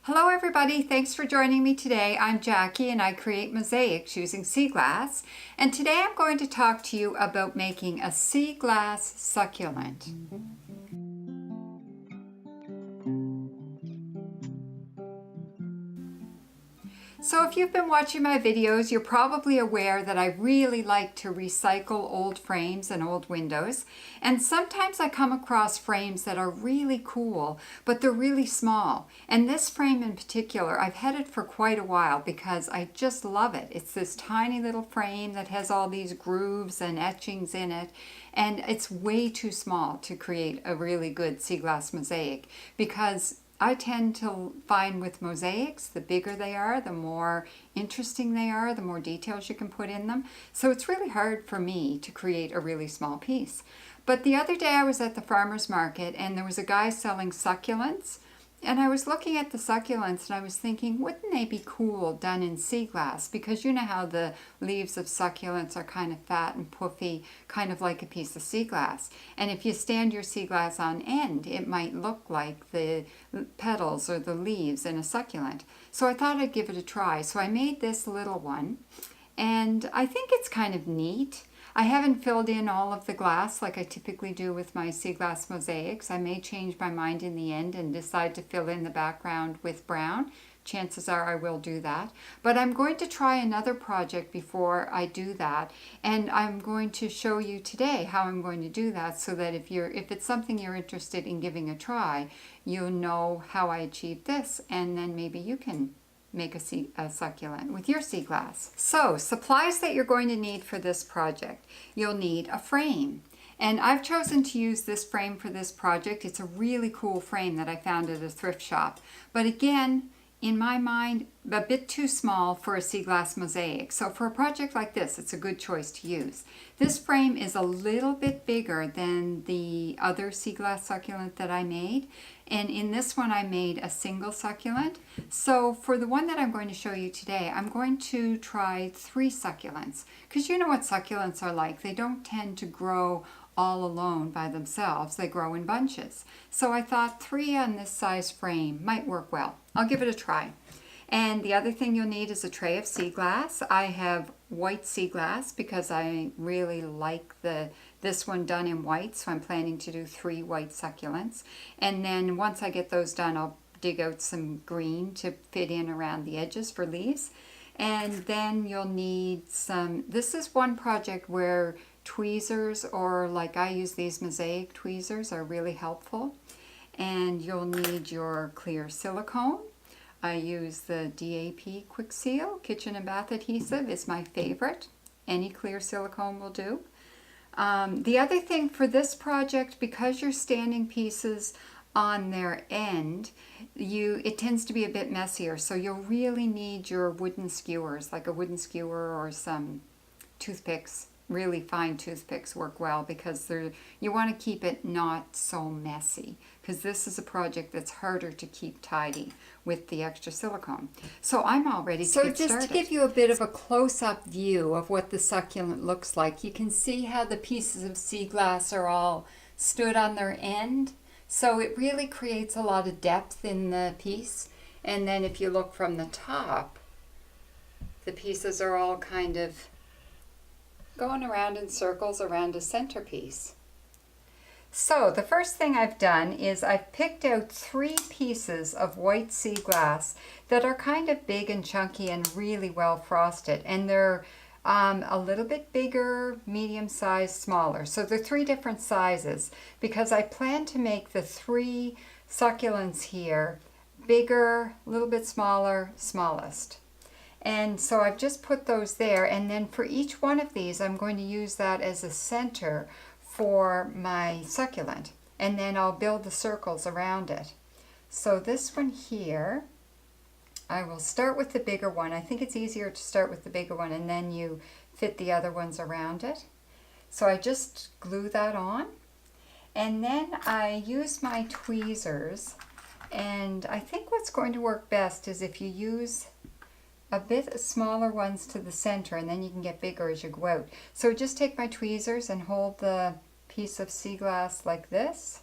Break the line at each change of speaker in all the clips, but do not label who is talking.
Hello everybody, thanks for joining me today. I'm Jackie and I create mosaics using sea glass. And today I'm going to talk to you about making a sea glass succulent. So if you've been watching my videos, you're probably aware that I really like to recycle old frames and old windows. And sometimes I come across frames that are really cool, but they're really small. And this frame in particular, I've had it for quite a while because I just love it. It's this tiny little frame that has all these grooves and etchings in it. And it's way too small to create a really good sea glass mosaic because I tend to find with mosaics, the bigger they are, the more interesting they are, the more details you can put in them. So it's really hard for me to create a really small piece. But the other day I was at the farmer's market and there was a guy selling succulents. And I was looking at the succulents and I was thinking, wouldn't they be cool done in sea glass? Because you know how the leaves of succulents are kind of fat and puffy, kind of like a piece of sea glass. And if you stand your sea glass on end, it might look like the petals or the leaves in a succulent. So I thought I'd give it a try. So I made this little one and I think it's kind of neat. I haven't filled in all of the glass like I typically do with my sea glass mosaics. I may change my mind in the end and decide to fill in the background with brown. Chances are I will do that. But I'm going to try another project before I do that. And I'm going to show you today how I'm going to do that so that if it's something you're interested in giving a try, you'll know how I achieved this. And then maybe you can make a succulent with your sea glass. So, supplies that you're going to need for this project. You'll need a frame. And I've chosen to use this frame for this project. It's a really cool frame that I found at a thrift shop. But again, in my mind, a bit too small for a sea glass mosaic. So for a project like this, it's a good choice to use. This frame is a little bit bigger than the other sea glass succulent that I made. And in this one, I made a single succulent. So for the one that I'm going to show you today, I'm going to try 3 succulents. Because you know what succulents are like. They don't tend to grow all alone by themselves. They grow in bunches. So I thought 3 on this size frame might work well. I'll give it a try. And the other thing you'll need is a tray of sea glass. I have white sea glass because I really like this one done in white, so I'm planning to do 3 white succulents. And then once I get those done, I'll dig out some green to fit in around the edges for leaves. And then you'll need some, this is one project where tweezers, or like I use these mosaic tweezers, are really helpful. And you'll need your clear silicone. I use the DAP Quick Seal Kitchen and Bath Adhesive. It's my favorite. Any clear silicone will do. The other thing for this project, because you're standing pieces on their end, it tends to be a bit messier, so you'll really need your wooden skewers, like a wooden skewer or some toothpicks. Really fine toothpicks work well because you want to keep it not so messy, because this is a project that's harder to keep tidy with the extra silicone. So I'm all ready to get started. So just to give you a bit of a close-up view of what the succulent looks like, you can see how the pieces of sea glass are all stood on their end. So it really creates a lot of depth in the piece. And then if you look from the top, the pieces are all kind of going around in circles around a centerpiece. So the first thing I've done is I've picked out 3 pieces of white sea glass that are kind of big and chunky and really well frosted. And they're a little bit bigger, medium size, smaller. So they're 3 different sizes because I plan to make the 3 succulents here bigger, a little bit smaller, smallest. And so I've just put those there, and then for each one of these I'm going to use that as a center for my succulent, and then I'll build the circles around it. So this one here, I will start with the bigger one. I think it's easier to start with the bigger one and then you fit the other ones around it. So I just glue that on, and then I use my tweezers, and I think what's going to work best is if you use a bit smaller ones to the center, and then you can get bigger as you go out. So just take my tweezers and hold the piece of sea glass like this.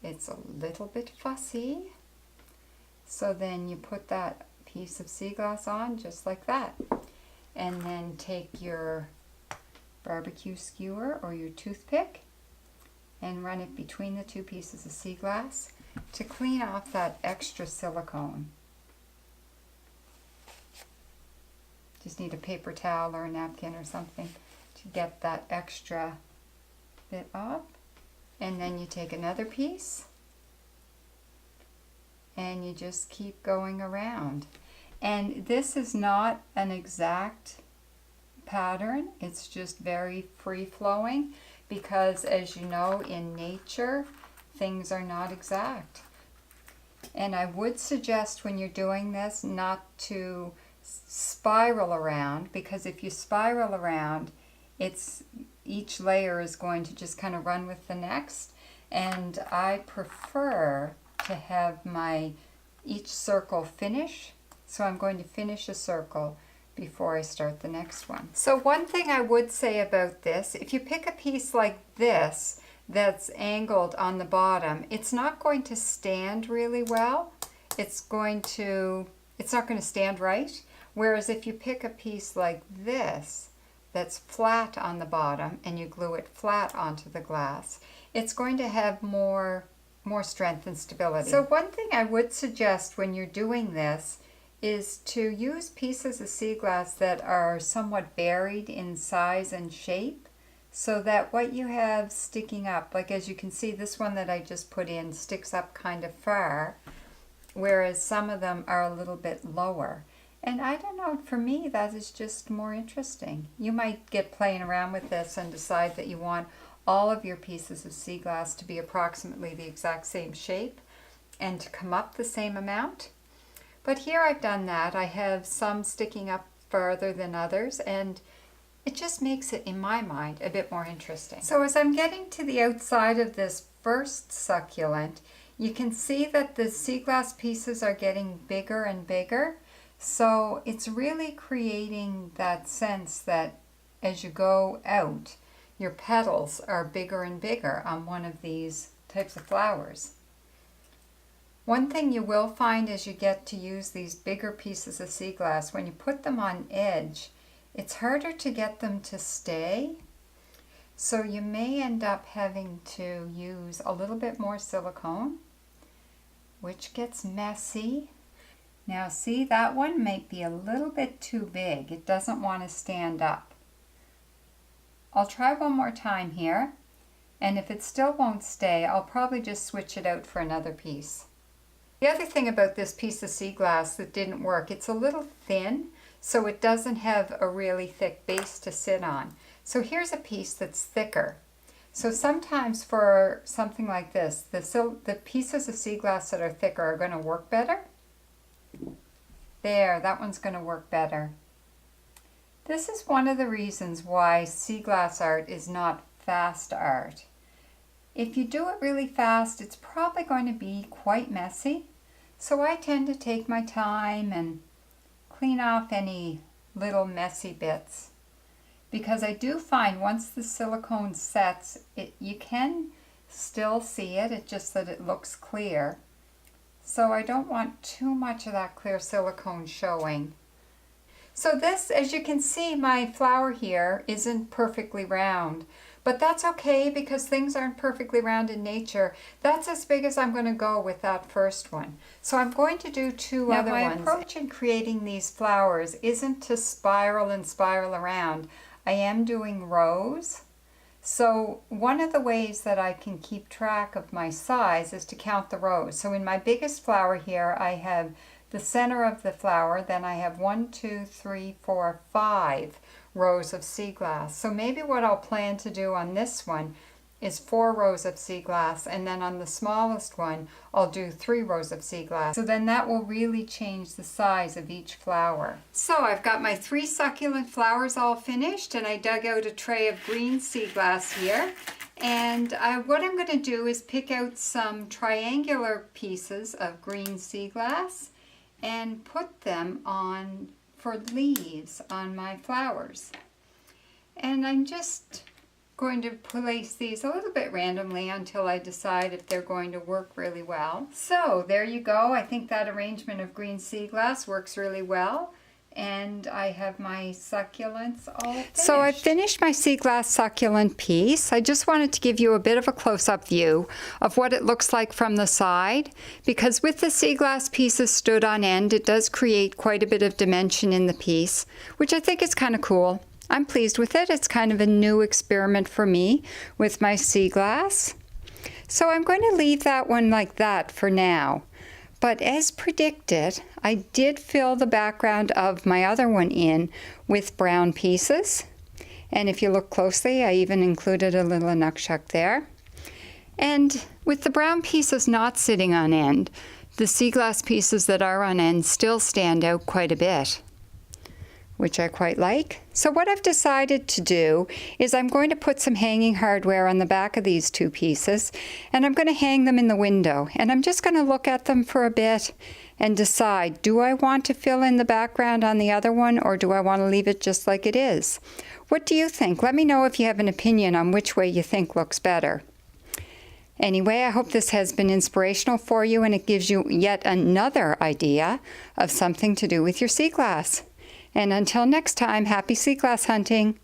It's a little bit fussy, So then you put that piece of sea glass on just like that. And then take your barbecue skewer or your toothpick and run it between the two pieces of sea glass to clean off that extra silicone. Just need a paper towel or a napkin or something to get that extra bit off. And then you take another piece and you just keep going around. And this is not an exact pattern, it's just very free-flowing because, as you know, in nature things are not exact. And I would suggest when you're doing this not to spiral around, because if you spiral around, each layer is going to just kind of run with the next, and I prefer to have each circle finish. So I'm going to finish a circle before I start the next one. So one thing I would say about this, if you pick a piece like this that's angled on the bottom, it's not going to stand really well. It's not going to stand right. Whereas if you pick a piece like this that's flat on the bottom and you glue it flat onto the glass, it's going to have more strength and stability. So one thing I would suggest when you're doing this is to use pieces of sea glass that are somewhat varied in size and shape, so that what you have sticking up, like as you can see, this one that I just put in sticks up kind of far, whereas some of them are a little bit lower. And I don't know, for me that is just more interesting. You might get playing around with this and decide that you want all of your pieces of sea glass to be approximately the exact same shape and to come up the same amount. But here I've done that. I have some sticking up further than others, and it just makes it, in my mind, a bit more interesting. So as I'm getting to the outside of this first succulent, you can see that the sea glass pieces are getting bigger and bigger. So it's really creating that sense that as you go out, your petals are bigger and bigger on one of these types of flowers. One thing you will find as you get to use these bigger pieces of sea glass, when you put them on edge, it's harder to get them to stay. So you may end up having to use a little bit more silicone, which gets messy. Now see, that one might be a little bit too big. It doesn't want to stand up. I'll try one more time here, and if it still won't stay, I'll probably just switch it out for another piece. The other thing about this piece of sea glass that didn't work, it's a little thin, so it doesn't have a really thick base to sit on. So here's a piece that's thicker. So sometimes for something like this, the pieces of sea glass that are thicker are going to work better. There, that one's going to work better. This is one of the reasons why sea glass art is not fast art. If you do it really fast, it's probably going to be quite messy. So I tend to take my time and clean off any little messy bits. Because I do find once the silicone sets, you can still see it, it's just that it looks clear. So I don't want too much of that clear silicone showing. So this, as you can see, my flower here isn't perfectly round. But that's okay because things aren't perfectly round in nature. That's as big as I'm going to go with that first one. So I'm going to do two other ones. My approach in creating these flowers isn't to spiral and spiral around. I am doing rows. So one of the ways that I can keep track of my size is to count the rows. So in my biggest flower here, I have the center of the flower, then I have 1, 2, 3, 4, 5 rows of sea glass. So maybe what I'll plan to do on this one is 4 rows of sea glass, and then on the smallest one I'll do 3 rows of sea glass. So then that will really change the size of each flower. So I've got my 3 succulent flowers all finished, and I dug out a tray of green sea glass here. And what I'm going to do is pick out some triangular pieces of green sea glass and put them on for leaves on my flowers. And I'm just going to place these a little bit randomly until I decide if they're going to work really well. So there you go. I think that arrangement of green sea glass works really well. And I have my succulents all finished. So I finished my sea glass succulent piece. I just wanted to give you a bit of a close-up view of what it looks like from the side, because with the sea glass pieces stood on end, it does create quite a bit of dimension in the piece, which I think is kind of cool. I'm pleased with it. It's kind of a new experiment for me with my sea glass. So I'm going to leave that one like that for now. But as predicted, I did fill the background of my other one in with brown pieces. And if you look closely, I even included a little nukshuk there. And with the brown pieces not sitting on end, the sea glass pieces that are on end still stand out quite a bit, which I quite like. So what I've decided to do is I'm going to put some hanging hardware on the back of these two pieces, and I'm going to hang them in the window. And I'm just going to look at them for a bit and decide, do I want to fill in the background on the other one, or do I want to leave it just like it is? What do you think? Let me know if you have an opinion on which way you think looks better. Anyway, I hope this has been inspirational for you, and it gives you yet another idea of something to do with your sea glass. And until next time, happy sea glass hunting!